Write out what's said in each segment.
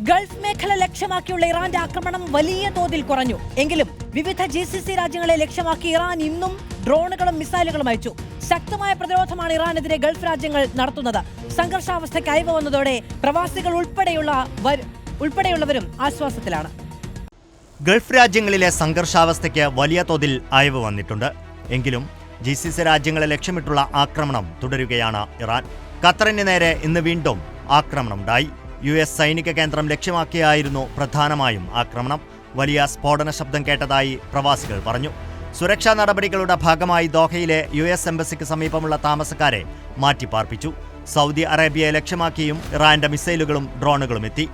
Gulf മേഖല ലക്ഷ്യമാക്കിയുള്ള ഇറാന്റെ ആക്രമണം വലിയ തോതിൽ കുറഞ്ഞു. എങ്കിലും വിവിധ GCC രാജ്യങ്ങളെ ലക്ഷ്യമാക്കി ഇറാൻ ഇന്നും ഡ്രോണുകളും മിസൈലുകളും അയച്ചു. ശക്തമായ പ്രതിരോധമാണ് ഇറാനെതിരെ ഗൾഫ് രാജ്യങ്ങൾ നടത്തുന്നത്. സംഘർഷാവസ്ഥയ്ക്ക് അയവ് വന്നതോടെ പ്രവാസികൾ ഉൾപ്പെടെയുള്ളവരും ആശ്വാസത്തിലാണ്. ഗൾഫ് രാജ്യങ്ങളിലെ സംഘർഷാവസ്ഥയ്ക്ക് വലിയ തോതിൽ അയവ് വന്നിട്ടുണ്ട്. എങ്കിലും GCC രാജ്യങ്ങളെ ലക്ഷ്യമിട്ടുള്ള ആക്രമണം തുടരുകയാണ് ഇറാൻ. ഖത്തറിന് നേരെ ഇന്ന് വീണ്ടും ആക്രമണമുണ്ടായി. US സൈനിക കേന്ദ്രം ലക്ഷ്യമാക്കിയായിരുന്നു പ്രധാനമായും ആക്രമണം. വലിയ സ്ഫോടന ശബ്ദം കേട്ടതായി പ്രവാസികൾ പറഞ്ഞു. സുരക്ഷാ നടപടികളുടെ ഭാഗമായി ദോഹയിലെ US എംബസിക്ക് സമീപമുള്ള താമസക്കാരെ മാറ്റിപ്പാർപ്പിച്ചു. സൗദി അറേബ്യയെ ലക്ഷ്യമാക്കിയും ഇറാന്റെ മിസൈലുകളും ഡ്രോണുകളും എത്തി.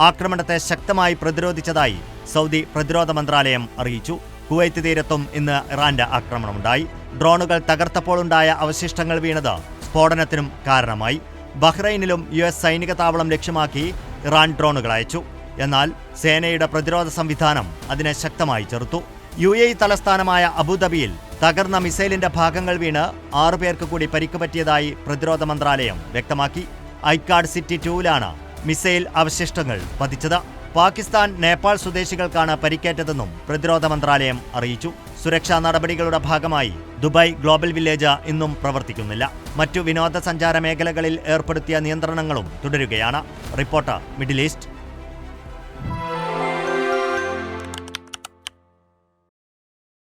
ആക്രമണത്തെ ശക്തമായി പ്രതിരോധിച്ചതായി സൗദി പ്രതിരോധ മന്ത്രാലയം അറിയിച്ചു. കുവൈത്ത് തീരത്തും ഇന്ന് ഇറാന്റെ ആക്രമണമുണ്ടായി. ഡ്രോണുകൾ തകർത്തപ്പോഴുണ്ടായ അവശിഷ്ടങ്ങൾ വീണത് സ്ഫോടനത്തിനും കാരണമായി. ബഹ്റൈനിലും US സൈനിക താവളം ലക്ഷ്യമാക്കി ഇറാൻ ഡ്രോണുകൾ അയച്ചു. എന്നാൽ സേനയുടെ പ്രതിരോധ സംവിധാനം അതിനെ ശക്തമായി ചെറുത്തു. UAE തലസ്ഥാനമായ അബുദാബിയിൽ തകർന്ന മിസൈലിന്റെ ഭാഗങ്ങൾ വീണ് 6 പേർക്ക് കൂടി പരിക്ക് പറ്റിയതായി പ്രതിരോധ മന്ത്രാലയം വ്യക്തമാക്കി. ഐക്കാർഡ് സിറ്റി 2-ലാണ് മിസൈൽ അവശിഷ്ടങ്ങൾ പതിച്ചത്. പാകിസ്ഥാൻ, നേപ്പാൾ സ്വദേശികൾക്കാണ് പരിക്കേറ്റതെന്നും പ്രതിരോധ മന്ത്രാലയം അറിയിച്ചു. സുരക്ഷാ നടപടികളുടെ ഭാഗമായി ദുബായ് ഗ്ലോബൽ വില്ലേജ് ഇന്നും പ്രവർത്തിക്കുന്നില്ല. മറ്റു വിനോദസഞ്ചാര മേഖലകളിൽ ഏർപ്പെടുത്തിയ നിയന്ത്രണങ്ങളും തുടരുകയാണ്. Reporter, middle east.